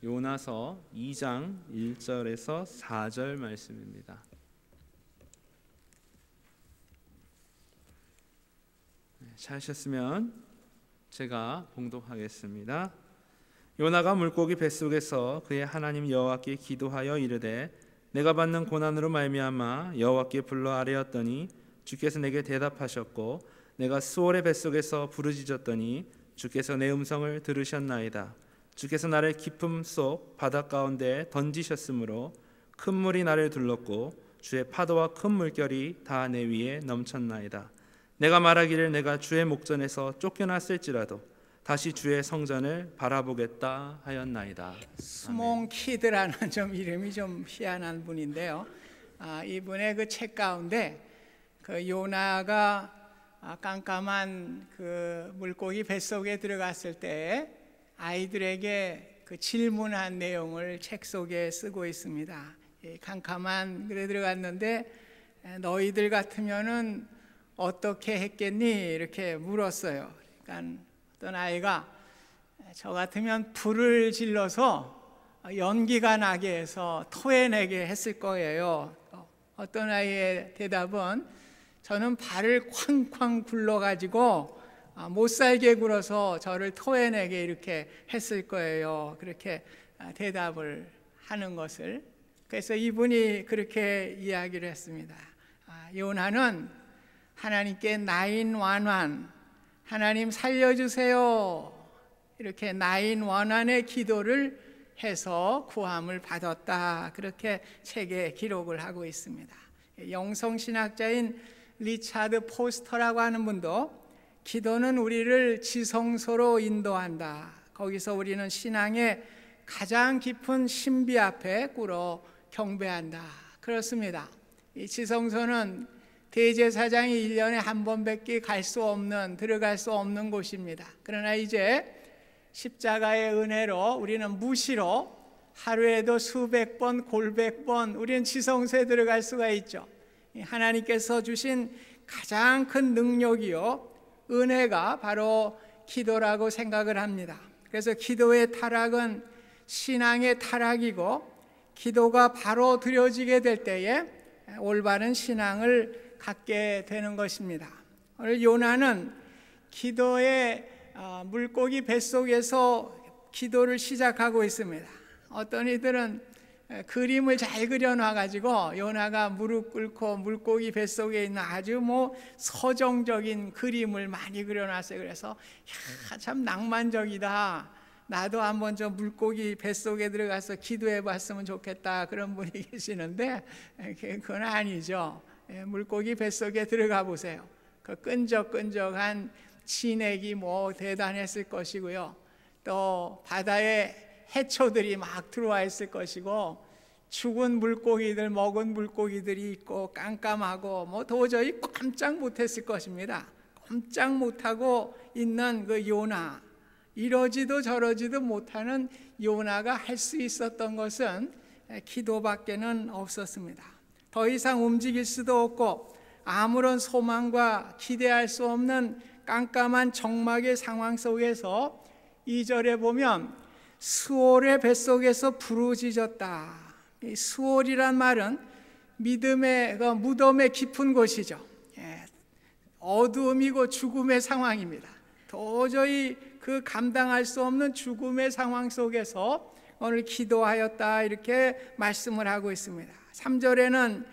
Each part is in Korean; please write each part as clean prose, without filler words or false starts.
요나서 2장 1절에서 4절 말씀입니다. 찾으셨으면 제가 봉독하겠습니다. 요나가 물고기 뱃속에서 그의 하나님 여호와께 기도하여 이르되 내가 받는 고난으로 말미암아 여호와께 불러 아뢰었더니 주께서 내게 대답하셨고 내가 수월의 뱃속에서 부르짖었더니 주께서 내 음성을 들으셨나이다. 주께서 나를 깊음 속 바다 가운데 던지셨으므로 큰 물이 나를 둘렀고 주의 파도와 큰 물결이 다 내 위에 넘쳤나이다. 내가 말하기를 내가 주의 목전에서 쫓겨났을지라도 다시 주의 성전을 바라보겠다 하였나이다. 스몬 키드라는 좀 이름이 좀 희한한 분인데요. 이분의 그 책 가운데 그 요나가 깜깜한 그 물고기 뱃속에 들어갔을 때 아이들에게 그 질문한 내용을 책 속에 쓰고 있습니다. 캄캄한 글에 들어갔는데 너희들 같으면은 어떻게 했겠니? 이렇게 물었어요. 그러니까 어떤 아이가 저 같으면 불을 질러서 연기가 나게 해서 토해내게 했을 거예요. 어떤 아이의 대답은 저는 발을 쾅쾅 굴러가지고 못살게 굴어서 저를 토해내게 이렇게 했을 거예요. 그렇게 대답을 하는 것을, 그래서 이분이 그렇게 이야기를 했습니다. 요나는 하나님께 나인완완, 하나님 살려주세요, 이렇게 나인완완의 기도를 해서 구함을 받았다, 그렇게 책에 기록을 하고 있습니다. 영성신학자인 리차드 포스터라고 하는 분도 기도는 우리를 지성소로 인도한다, 거기서 우리는 신앙의 가장 깊은 신비 앞에 꿇어 경배한다, 그렇습니다. 이 지성소는 대제사장이 1년에 한 번밖에 들어갈 수 없는 곳입니다. 그러나 이제 십자가의 은혜로 우리는 무시로 하루에도 수백 번, 골백 번 우리는 지성소에 들어갈 수가 있죠. 하나님께서 주신 가장 큰 능력이요, 은혜가 바로 기도라고 생각을 합니다. 그래서 기도의 타락은 신앙의 타락이고, 기도가 바로 드려지게 될 때에 올바른 신앙을 갖게 되는 것입니다. 오늘 요나는 기도의 물고기 뱃속에서 기도를 시작하고 있습니다. 어떤 이들은 그림을 잘 그려놔가지고 요나가 무릎 꿇고 물고기 뱃속에 있는 아주 서정적인 그림을 많이 그려놨어요. 그래서 참 낭만적이다, 나도 한번 저 물고기 뱃속에 들어가서 기도해 봤으면 좋겠다, 그런 분이 계시는데 그건 아니죠. 물고기 뱃속에 들어가 보세요. 그 끈적끈적한 진액이 대단했을 것이고요, 또 바다에 해초들이 막 들어와 있을 것이고, 죽은 물고기들, 먹은 물고기들이 있고 깜깜하고 도저히 꼼짝 못했을 것입니다. 꼼짝 못하고 있는 그 요나, 이러지도 저러지도 못하는 요나가 할 수 있었던 것은 기도밖에는 없었습니다. 더 이상 움직일 수도 없고 아무런 소망과 기대할 수 없는 깜깜한 적막의 상황 속에서 2절에 보면 수월의 뱃속에서 부르짖었다. 이 수월이란 말은 믿음의 무덤의 깊은 곳이죠. 어두움이고 죽음의 상황입니다. 도저히 그 감당할 수 없는 죽음의 상황 속에서 오늘 기도하였다, 이렇게 말씀을 하고 있습니다. 3절에는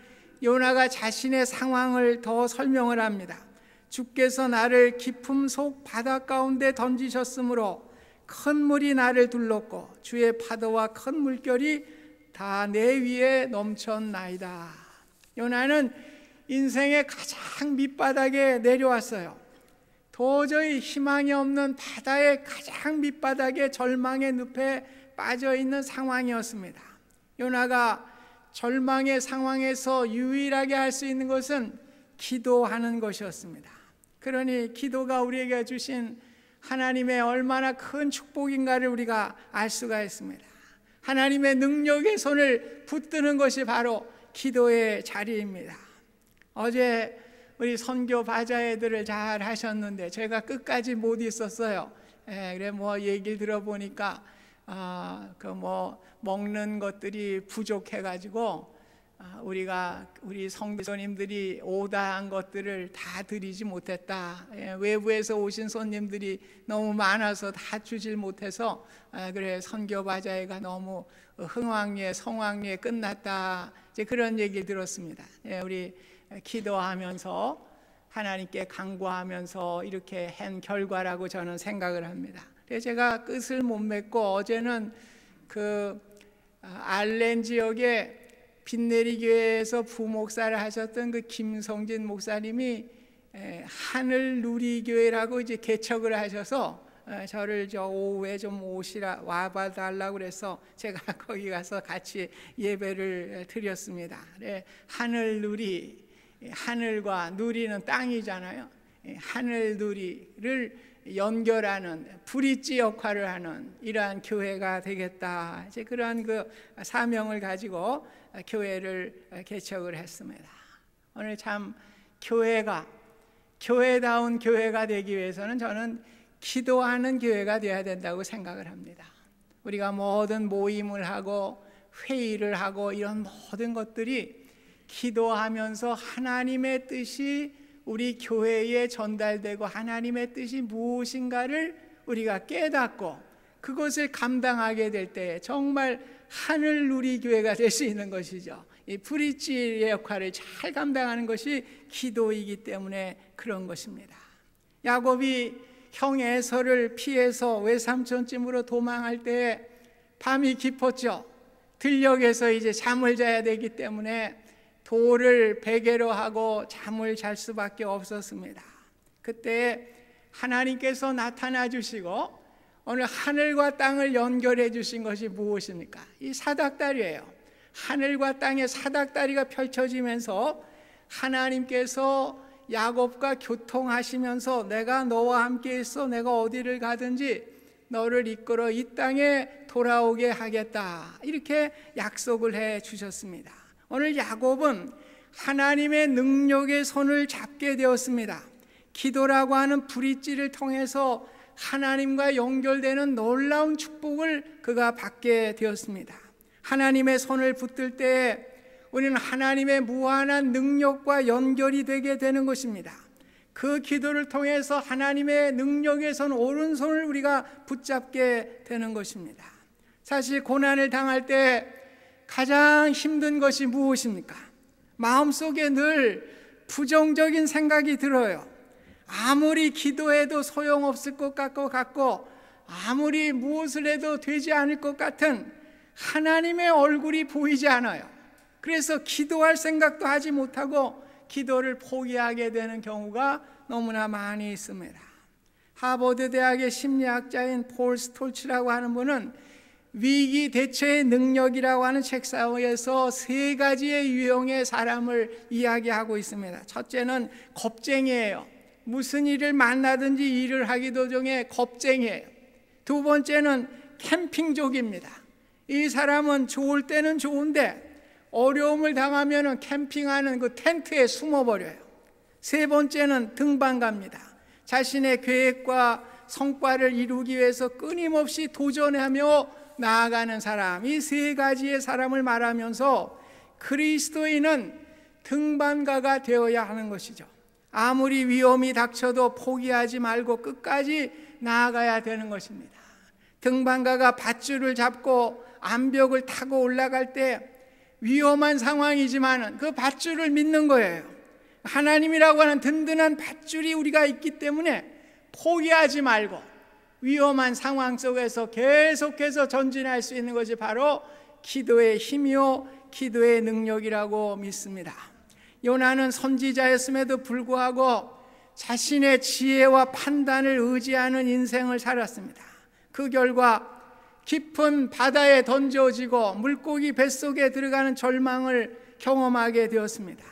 요나가 자신의 상황을 더 설명을 합니다. 주께서 나를 깊음 속 바다 가운데 던지셨으므로 큰 물이 나를 둘렀고 주의 파도와 큰 물결이 다 내 위에 넘쳤나이다. 요나는 인생의 가장 밑바닥에 내려왔어요. 도저히 희망이 없는 바다의 가장 밑바닥에 절망의 늪에 빠져있는 상황이었습니다. 요나가 절망의 상황에서 유일하게 할 수 있는 것은 기도하는 것이었습니다. 그러니 기도가 우리에게 주신 하나님의 얼마나 큰 축복인가를 우리가 알 수가 있습니다. 하나님의 능력의 손을 붙드는 것이 바로 기도의 자리입니다. 어제 우리 선교 바자회들을 잘 하셨는데 제가 끝까지 못 있었어요. 그래 얘기를 들어보니까 먹는 것들이 부족해가지고 우리 성도님들이 오다한 것들을 다 드리지 못했다. 외부에서 오신 손님들이 너무 많아서 다 주질 못해서 그래 선교 바자회가 너무 흥왕리에 성황리에 끝났다. 이제 그런 얘기를 들었습니다. 우리 기도하면서 하나님께 간구하면서 이렇게 한 결과라고 저는 생각을 합니다. 그래서 제가 끝을 못 맺고 어제는 알렌 지역에 빛내리 교회에서 부목사를 하셨던 그 김성진 목사님이 하늘 누리 교회라고 이제 개척을 하셔서 저를 오후에 좀 와봐 달라고 그래서 제가 거기 가서 같이 예배를 드렸습니다. 하늘 누리, 하늘과 누리는 땅이잖아요. 하늘 누리를 연결하는 브릿지 역할을 하는 이러한 교회가 되겠다. 이제 그러한 그 사명을 가지고 교회를 개척을 했습니다. 오늘 참 교회다운 교회가 되기 위해서는 저는 기도하는 교회가 되어야 된다고 생각을 합니다. 우리가 모든 모임을 하고 회의를 하고 이런 모든 것들이 기도하면서 하나님의 뜻이 우리 교회에 전달되고 하나님의 뜻이 무엇인가를 우리가 깨닫고 그것을 감당하게 될 때 정말 하늘 누리 교회가 될 수 있는 것이죠. 이 브릿지의 역할을 잘 감당하는 것이 기도이기 때문에 그런 것입니다. 야곱이 형 에서를 피해서 외삼촌집으로 도망할 때 밤이 깊었죠. 들녘에서 이제 잠을 자야 되기 때문에 돌을 베개로 하고 잠을 잘 수밖에 없었습니다. 그때 하나님께서 나타나 주시고 오늘 하늘과 땅을 연결해 주신 것이 무엇입니까? 이 사닥다리예요. 하늘과 땅의 사닥다리가 펼쳐지면서 하나님께서 야곱과 교통하시면서 내가 너와 함께 있어 내가 어디를 가든지 너를 이끌어 이 땅에 돌아오게 하겠다. 이렇게 약속을 해 주셨습니다. 오늘 야곱은 하나님의 능력의 손을 잡게 되었습니다. 기도라고 하는 브릿지를 통해서 하나님과 연결되는 놀라운 축복을 그가 받게 되었습니다. 하나님의 손을 붙들 때 우리는 하나님의 무한한 능력과 연결이 되게 되는 것입니다. 그 기도를 통해서 하나님의 능력의 손 오른손을 우리가 붙잡게 되는 것입니다. 사실 고난을 당할 때 가장 힘든 것이 무엇입니까? 마음속에 늘 부정적인 생각이 들어요. 아무리 기도해도 소용없을 것 같고 아무리 무엇을 해도 되지 않을 것 같은 하나님의 얼굴이 보이지 않아요. 그래서 기도할 생각도 하지 못하고 기도를 포기하게 되는 경우가 너무나 많이 있습니다. 하버드 대학의 심리학자인 폴 스톨츠라고 하는 분은 위기 대처의 능력이라고 하는 책상에서 3가지의 유형의 사람을 이야기하고 있습니다. 첫째는 겁쟁이에요. 무슨 일을 만나든지 일을 하기 도중에 겁쟁이에요. 두 번째는 캠핑족입니다. 이 사람은 좋을 때는 좋은데 어려움을 당하면 캠핑하는 그 텐트에 숨어버려요. 세 번째는 등반가입니다. 자신의 계획과 성과를 이루기 위해서 끊임없이 도전하며 나아가는 사람, 이 3가지의 사람을 말하면서 그리스도인은 등반가가 되어야 하는 것이죠. 아무리 위험이 닥쳐도 포기하지 말고 끝까지 나아가야 되는 것입니다. 등반가가 밧줄을 잡고 암벽을 타고 올라갈 때 위험한 상황이지만 그 밧줄을 믿는 거예요. 하나님이라고 하는 든든한 밧줄이 우리가 있기 때문에 포기하지 말고 위험한 상황 속에서 계속해서 전진할 수 있는 것이 바로 기도의 힘이요 기도의 능력이라고 믿습니다. 요나는 선지자였음에도 불구하고 자신의 지혜와 판단을 의지하는 인생을 살았습니다. 그 결과 깊은 바다에 던져지고 물고기 뱃속에 들어가는 절망을 경험하게 되었습니다.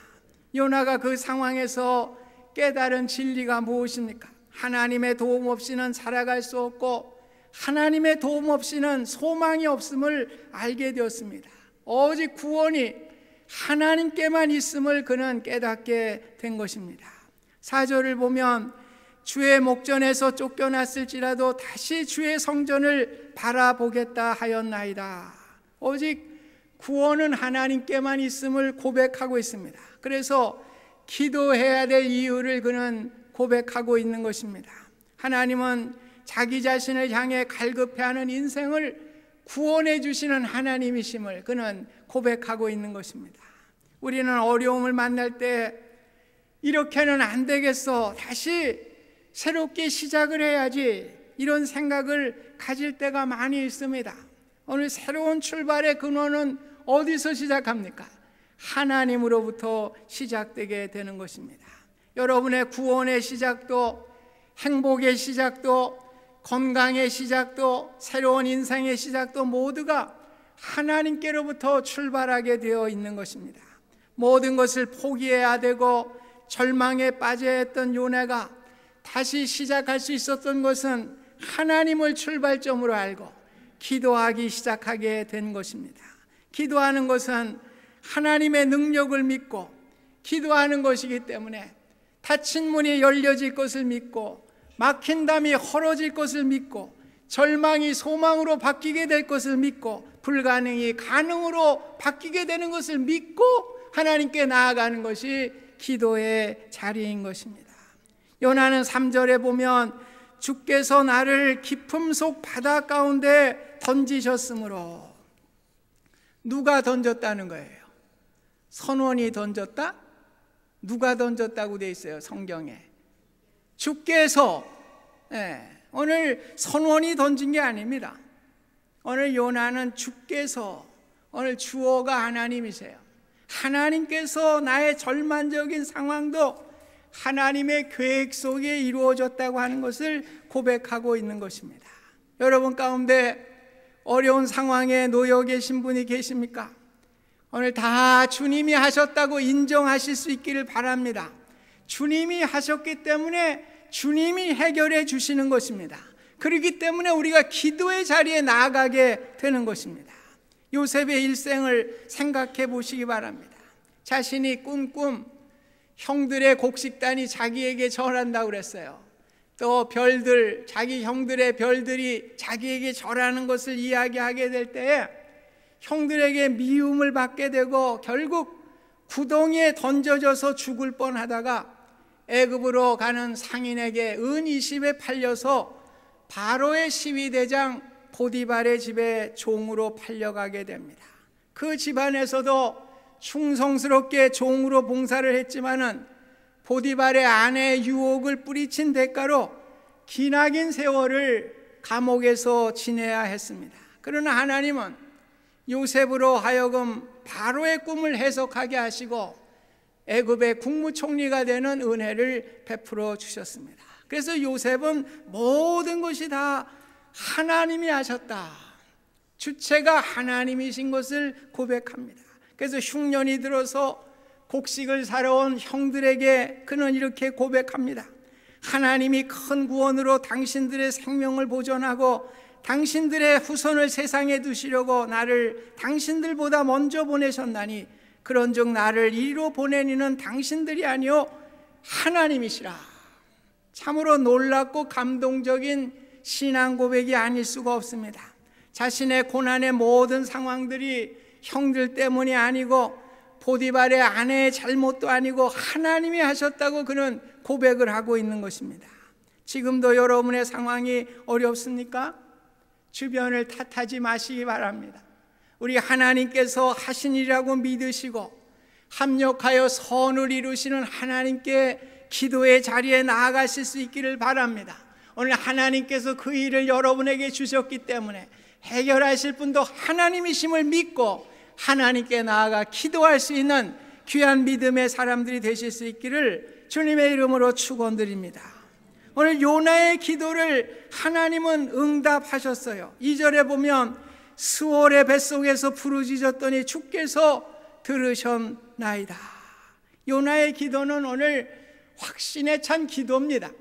요나가 그 상황에서 깨달은 진리가 무엇입니까? 하나님의 도움 없이는 살아갈 수 없고 하나님의 도움 없이는 소망이 없음을 알게 되었습니다. 오직 구원이 하나님께만 있음을 그는 깨닫게 된 것입니다. 4절을 보면 주의 목전에서 쫓겨났을지라도 다시 주의 성전을 바라보겠다 하였나이다. 오직 구원은 하나님께만 있음을 고백하고 있습니다. 그래서 기도해야 될 이유를 그는 고백하고 있는 것입니다. 하나님은 자기 자신을 향해 갈급해하는 인생을 구원해 주시는 하나님이심을 그는 고백하고 있는 것입니다. 우리는 어려움을 만날 때 이렇게는 안 되겠어, 다시 새롭게 시작을 해야지, 이런 생각을 가질 때가 많이 있습니다. 오늘 새로운 출발의 근원은 어디서 시작합니까? 하나님으로부터 시작되게 되는 것입니다. 여러분의 구원의 시작도, 행복의 시작도, 건강의 시작도, 새로운 인생의 시작도 모두가 하나님께로부터 출발하게 되어 있는 것입니다. 모든 것을 포기해야 되고 절망에 빠져야 했던 요나가 다시 시작할 수 있었던 것은 하나님을 출발점으로 알고 기도하기 시작하게 된 것입니다. 기도하는 것은 하나님의 능력을 믿고 기도하는 것이기 때문에 닫힌 문이 열려질 것을 믿고 막힌 담이 헐어질 것을 믿고 절망이 소망으로 바뀌게 될 것을 믿고 불가능이 가능으로 바뀌게 되는 것을 믿고 하나님께 나아가는 것이 기도의 자리인 것입니다. 요나는 3절에 보면 주께서 나를 깊음 속 바다 가운데 던지셨으므로, 누가 던졌다는 거예요? 선원이 던졌다? 누가 던졌다고 돼 있어요 성경에? 주께서. 오늘 선원이 던진 게 아닙니다. 오늘 요나는 주께서, 오늘 주어가 하나님이세요. 하나님께서 나의 절망적인 상황도 하나님의 계획 속에 이루어졌다고 하는 것을 고백하고 있는 것입니다. 여러분 가운데 어려운 상황에 놓여 계신 분이 계십니까? 오늘 다 주님이 하셨다고 인정하실 수 있기를 바랍니다. 주님이 하셨기 때문에 주님이 해결해 주시는 것입니다. 그렇기 때문에 우리가 기도의 자리에 나아가게 되는 것입니다. 요셉의 일생을 생각해 보시기 바랍니다. 자신이 꾼 꿈, 형들의 곡식단이 자기에게 절한다고 그랬어요. 또 별들, 자기 형들의 별들이 자기에게 절하는 것을 이야기하게 될 때에 형들에게 미움을 받게 되고 결국 구덩이에 던져져서 죽을 뻔하다가 애굽으로 가는 상인에게 은 20에 팔려서 바로의 시위대장 보디발의 집에 종으로 팔려가게 됩니다. 그 집안에서도 충성스럽게 종으로 봉사를 했지만은 보디발의 아내의 유혹을 뿌리친 대가로 기나긴 세월을 감옥에서 지내야 했습니다. 그러나 하나님은 요셉으로 하여금 바로의 꿈을 해석하게 하시고 애굽의 국무총리가 되는 은혜를 베풀어 주셨습니다. 그래서 요셉은 모든 것이 다 하나님이 하셨다, 주체가 하나님이신 것을 고백합니다. 그래서 흉년이 들어서 곡식을 사러 온 형들에게 그는 이렇게 고백합니다. 하나님이 큰 구원으로 당신들의 생명을 보존하고 당신들의 후손을 세상에 두시려고 나를 당신들보다 먼저 보내셨나니 그런즉 나를 이리로 보내니는 당신들이 아니요 하나님이시라. 참으로 놀랍고 감동적인 신앙 고백이 아닐 수가 없습니다. 자신의 고난의 모든 상황들이 형들 때문이 아니고 보디발의 아내의 잘못도 아니고 하나님이 하셨다고 그는 고백을 하고 있는 것입니다. 지금도 여러분의 상황이 어렵습니까? 주변을 탓하지 마시기 바랍니다. 우리 하나님께서 하신 일이라고 믿으시고 합력하여 선을 이루시는 하나님께 기도의 자리에 나아가실 수 있기를 바랍니다. 오늘 하나님께서 그 일을 여러분에게 주셨기 때문에 해결하실 분도 하나님이심을 믿고 하나님께 나아가 기도할 수 있는 귀한 믿음의 사람들이 되실 수 있기를 주님의 이름으로 축원드립니다. 오늘 요나의 기도를 하나님은 응답하셨어요. 2절에 보면 스월의 뱃속에서 부르짖었더니 주께서 들으셨나이다. 요나의 기도는 오늘 확신에 찬 기도입니다.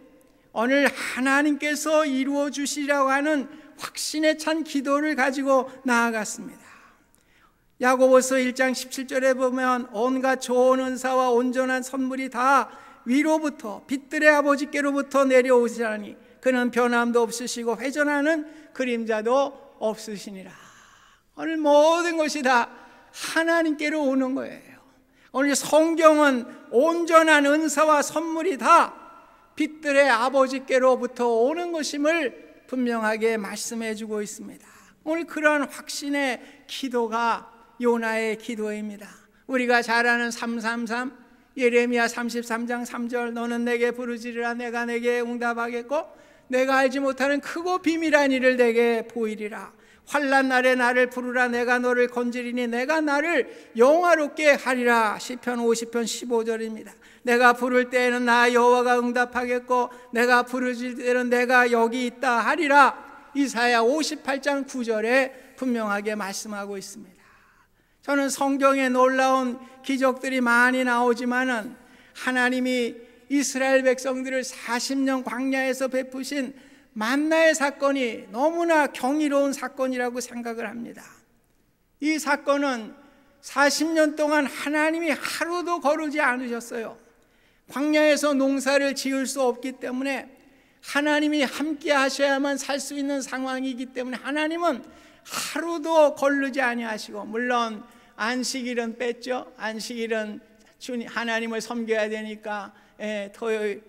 오늘 하나님께서 이루어 주시라고 하는 확신에 찬 기도를 가지고 나아갔습니다. 야고보서 1장 17절에 보면 온갖 좋은 은사와 온전한 선물이 다 위로부터 빛들의 아버지께로부터 내려오시라니 그는 변함도 없으시고 회전하는 그림자도 없으시니라. 오늘 모든 것이 다 하나님께로 오는 거예요. 오늘 성경은 온전한 은사와 선물이 다 빛들의 아버지께로부터 오는 것임을 분명하게 말씀해 주고 있습니다. 오늘 그러한 확신의 기도가 요나의 기도입니다. 우리가 잘 아는 333 예레미야 33장 3절 너는 내게 부르짖으라 내가 내게 응답하겠고 내가 알지 못하는 크고 비밀한 일을 내게 보이리라. 환난 날에 나를 부르라 내가 너를 건지리니 내가 나를 영화롭게 하리라. 시편 50편 15절입니다. 내가 부를 때에는 나 여호와가 응답하겠고 내가 부르짖을 때는 내가 여기 있다 하리라. 이사야 58장 9절에 분명하게 말씀하고 있습니다. 저는 성경에 놀라운 기적들이 많이 나오지만은 하나님이 이스라엘 백성들을 40년 광야에서 베푸신 만나의 사건이 너무나 경이로운 사건이라고 생각을 합니다. 이 사건은 40년 동안 하나님이 하루도 거르지 않으셨어요. 광야에서 농사를 지을 수 없기 때문에 하나님이 함께 하셔야만 살 수 있는 상황이기 때문에 하나님은 하루도 거르지 아니하시고, 물론 안식일은 뺐죠. 안식일은 하나님을 섬겨야 되니까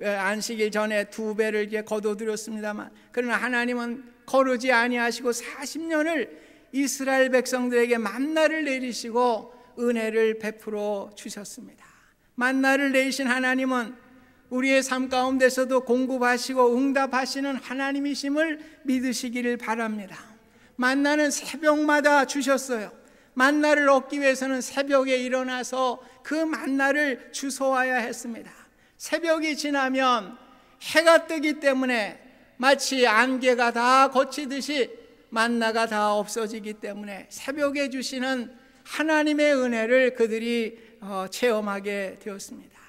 안식일 전에 2배를 이제 거둬들였습니다만, 그러나 하나님은 거르지 아니하시고 40년을 이스라엘 백성들에게 만나를 내리시고 은혜를 베풀어 주셨습니다. 만나를 내리신 하나님은 우리의 삶 가운데서도 공급하시고 응답하시는 하나님이심을 믿으시기를 바랍니다. 만나는 새벽마다 주셨어요. 만나를 얻기 위해서는 새벽에 일어나서 그 만나를 주워와야 했습니다. 새벽이 지나면 해가 뜨기 때문에 마치 안개가 다 걷히듯이 만나가 다 없어지기 때문에 새벽에 주시는 하나님의 은혜를 그들이 체험하게 되었습니다.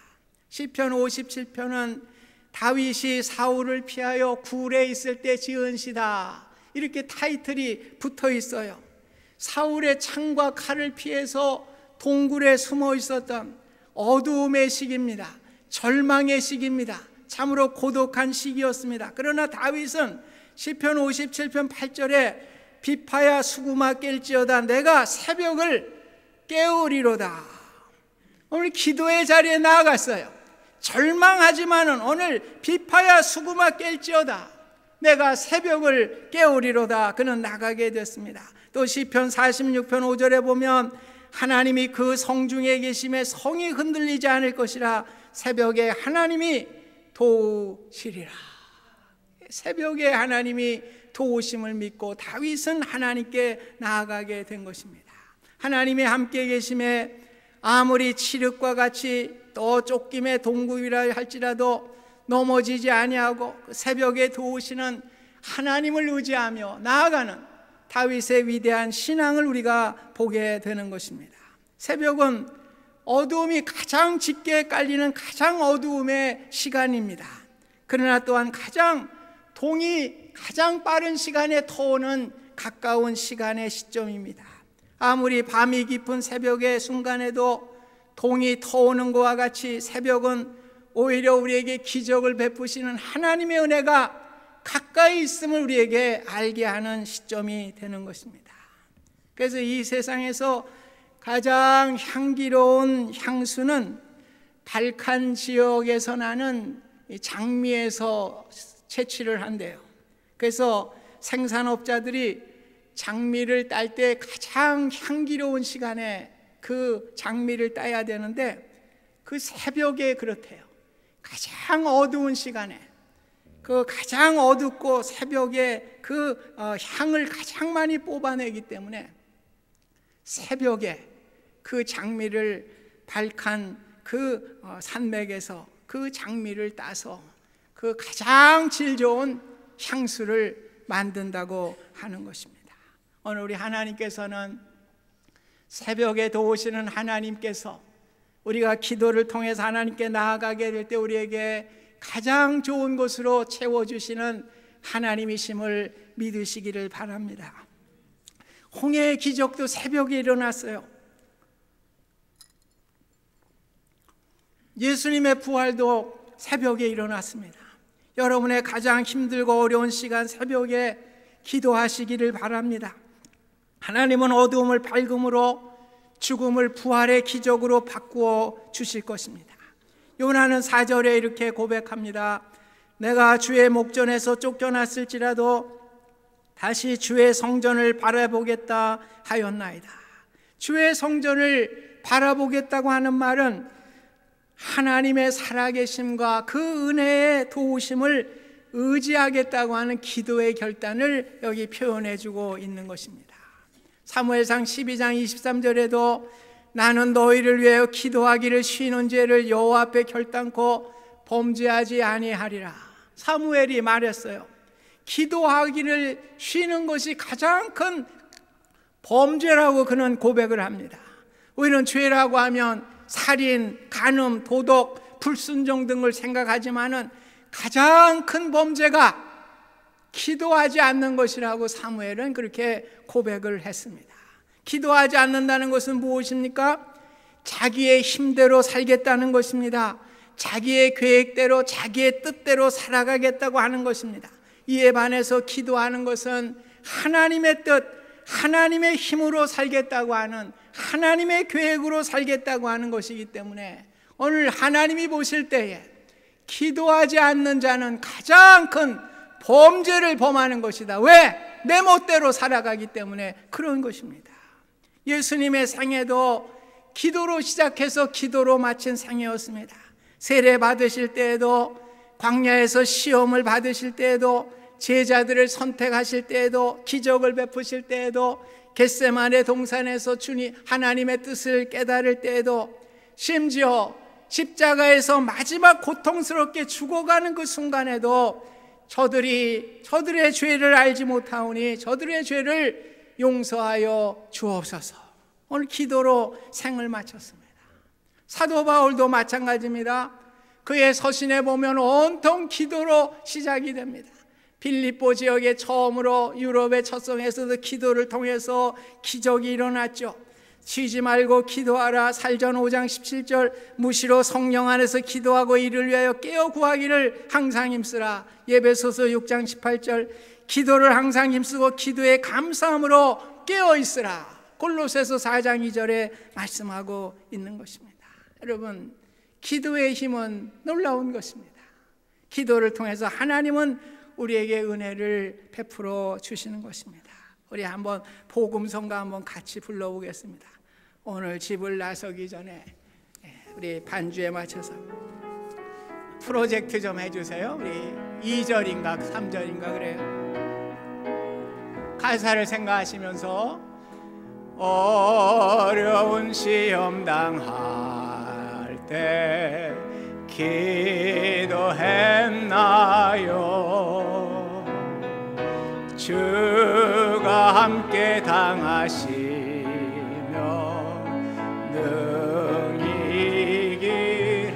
시편 57편은 다윗이 사울을 피하여 굴에 있을 때 지은 시다, 이렇게 타이틀이 붙어 있어요. 사울의 창과 칼을 피해서 동굴에 숨어 있었던 어두움의 시기입니다. 절망의 시기입니다. 참으로 고독한 시기였습니다. 그러나 다윗은 시편 57편 8절에 비파야 수구마 깰지어다 내가 새벽을 깨우리로다. 오늘 기도의 자리에 나아갔어요. 절망하지만은 오늘 비파야 수구마 깰지어다 내가 새벽을 깨우리로다. 그는 나가게 됐습니다. 또 시편 46편 5절에 보면 하나님이 그 성중에 계심에 성이 흔들리지 않을 것이라 새벽에 하나님이 도우시리라. 새벽에 하나님이 도우심을 믿고 다윗은 하나님께 나아가게 된 것입니다. 하나님이 함께 계심에 아무리 칠흑과 같이 또 쫓김의 동굴이라 할지라도 넘어지지 아니하고 새벽에 도우시는 하나님을 의지하며 나아가는 다윗의 위대한 신앙을 우리가 보게 되는 것입니다. 새벽은 어두움이 가장 짙게 깔리는 가장 어두움의 시간입니다. 그러나 또한 동이 가장 빠른 시간에 터오는 가까운 시간의 시점입니다. 아무리 밤이 깊은 새벽의 순간에도 동이 터오는 것과 같이 새벽은 오히려 우리에게 기적을 베푸시는 하나님의 은혜가 가까이 있음을 우리에게 알게 하는 시점이 되는 것입니다. 그래서 이 세상에서 가장 향기로운 향수는 발칸 지역에서 나는 장미에서 채취를 한대요. 그래서 생산업자들이 장미를 딸 때 가장 향기로운 시간에 그 장미를 따야 되는데 그 새벽에 그렇대요. 가장 어두운 시간에, 그 가장 어둡고 새벽에 그 향을 가장 많이 뽑아내기 때문에 새벽에 그 장미를 발칸 그 산맥에서 그 장미를 따서 그 가장 질 좋은 향수를 만든다고 하는 것입니다. 오늘 우리 하나님께서는 새벽에 도우시는 하나님께서 우리가 기도를 통해서 하나님께 나아가게 될 때 우리에게 가장 좋은 것으로 채워주시는 하나님이심을 믿으시기를 바랍니다. 홍해의 기적도 새벽에 일어났어요. 예수님의 부활도 새벽에 일어났습니다. 여러분의 가장 힘들고 어려운 시간 새벽에 기도하시기를 바랍니다. 하나님은 어두움을 밝음으로, 죽음을 부활의 기적으로 바꾸어 주실 것입니다. 요나는 4절에 이렇게 고백합니다. 내가 주의 목전에서 쫓겨났을지라도 다시 주의 성전을 바라보겠다 하였나이다. 주의 성전을 바라보겠다고 하는 말은 하나님의 살아계심과 그 은혜의 도우심을 의지하겠다고 하는 기도의 결단을 여기 표현해주고 있는 것입니다. 사무엘상 12장 23절에도 나는 너희를 위하여 기도하기를 쉬는 죄를 여호와 앞에 결단코 범죄하지 아니하리라. 사무엘이 말했어요. 기도하기를 쉬는 것이 가장 큰 범죄라고 그는 고백을 합니다. 우리는 죄라고 하면 살인, 간음, 도덕, 불순종 등을 생각하지만은 가장 큰 범죄가 기도하지 않는 것이라고 사무엘은 그렇게 고백을 했습니다. 기도하지 않는다는 것은 무엇입니까? 자기의 힘대로 살겠다는 것입니다. 자기의 계획대로, 자기의 뜻대로 살아가겠다고 하는 것입니다. 이에 반해서 기도하는 것은 하나님의 뜻, 하나님의 힘으로 살겠다고 하는, 하나님의 계획으로 살겠다고 하는 것이기 때문에 오늘 하나님이 보실 때에 기도하지 않는 자는 가장 큰 범죄를 범하는 것이다. 왜? 내 멋대로 살아가기 때문에 그런 것입니다. 예수님의 생애도 기도로 시작해서 기도로 마친 생애였습니다. 세례 받으실 때에도, 광야에서 시험을 받으실 때에도, 제자들을 선택하실 때에도, 기적을 베푸실 때에도, 겟세마네 동산에서 주님 하나님의 뜻을 깨달을 때에도, 심지어 십자가에서 마지막 고통스럽게 죽어가는 그 순간에도 저들의 죄를 알지 못하오니 저들의 죄를 용서하여 주옵소서. 오늘 기도로 생을 마쳤습니다. 사도 바울도 마찬가지입니다. 그의 서신에 보면 온통 기도로 시작이 됩니다. 빌립보 지역에 처음으로 유럽의 첫 성에서도 기도를 통해서 기적이 일어났죠. 쉬지 말고 기도하라. 살전 5장 17절 무시로 성령 안에서 기도하고 이를 위하여 깨어 구하기를 항상 힘쓰라. 에베소서 6장 18절 기도를 항상 힘쓰고 기도에 감사함으로 깨어 있으라. 골로새서 4장 2절에 말씀하고 있는 것입니다. 여러분, 기도의 힘은 놀라운 것입니다. 기도를 통해서 하나님은 우리에게 은혜를 베풀어 주시는 것입니다. 우리 한번 복음성가 한번 같이 불러보겠습니다. 오늘 집을 나서기 전에 우리 반주에 맞춰서 프로젝트 좀 해주세요. 우리 2절인가 3절인가 그래요. 가사를 생각하시면서 어려운 시험 당할 때 기도했나요? 주가 함께 당하시며 능히 이기리.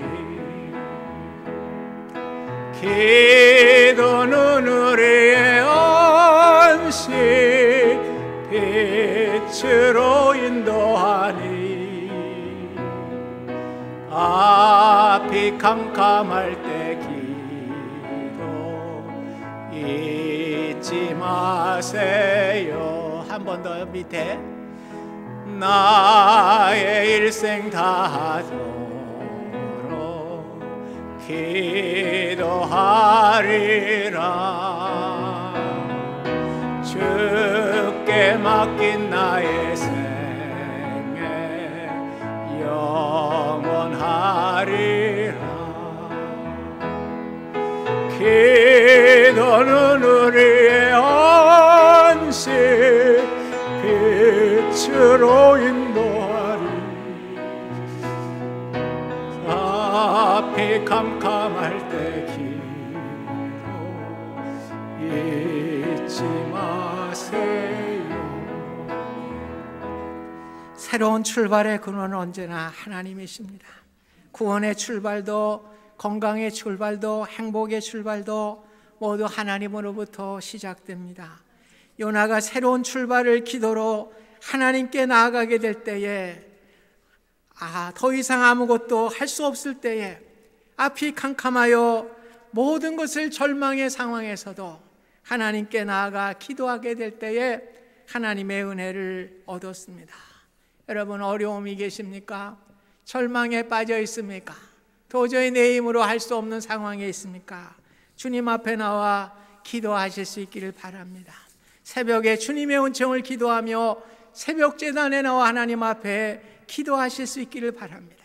기도는 우리의 안식 빛으로 인도하니 앞이 캄캄할 때 기도 잊지 마세요. 한 번 더 밑에 나의 일생 다하도록 기도하리라. 주께 맡긴 나의 생애 영원하리라. 기도는 우리의 안식 빛으로 인도하리. 앞이 캄캄할 때 기도 잊지 마세요. 새로운 출발의 근원은 언제나 하나님이십니다. 구원의 출발도, 건강의 출발도, 행복의 출발도 모두 하나님으로부터 시작됩니다. 요나가 새로운 출발을 기도로 하나님께 나아가게 될 때에 더 이상 아무것도 할 수 없을 때에 앞이 캄캄하여 모든 것을 절망의 상황에서도 하나님께 나아가 기도하게 될 때에 하나님의 은혜를 얻었습니다. 여러분, 어려움이 계십니까? 절망에 빠져 있습니까? 도저히 내 힘으로 할 수 없는 상황에 있습니까? 주님 앞에 나와 기도하실 수 있기를 바랍니다. 새벽에 주님의 은총을 기도하며 새벽 제단에 나와 하나님 앞에 기도하실 수 있기를 바랍니다.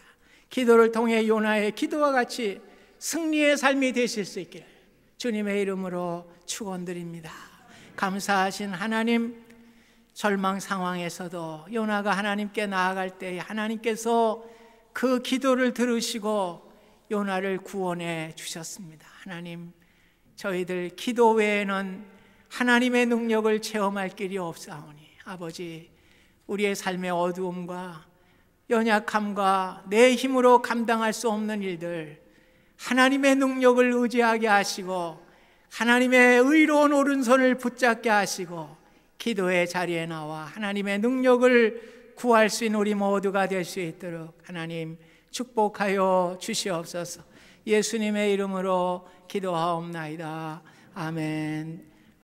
기도를 통해 요나의 기도와 같이 승리의 삶이 되실 수 있기를 주님의 이름으로 축원드립니다. 감사하신 하나님, 절망 상황에서도 요나가 하나님께 나아갈 때 하나님께서 그 기도를 들으시고 요나를 구원해 주셨습니다. 하나님, 저희들 기도 외에는 하나님의 능력을 체험할 길이 없사오니 아버지, 우리의 삶의 어두움과 연약함과 내 힘으로 감당할 수 없는 일들, 하나님의 능력을 의지하게 하시고 하나님의 의로운 오른손을 붙잡게 하시고 기도의 자리에 나와 하나님의 능력을 구할 수 있는 우리 모두가 될 수 있도록 하나님 축복하여 주시옵소서. 예수님의 이름으로 기도하옵나이다. 아멘.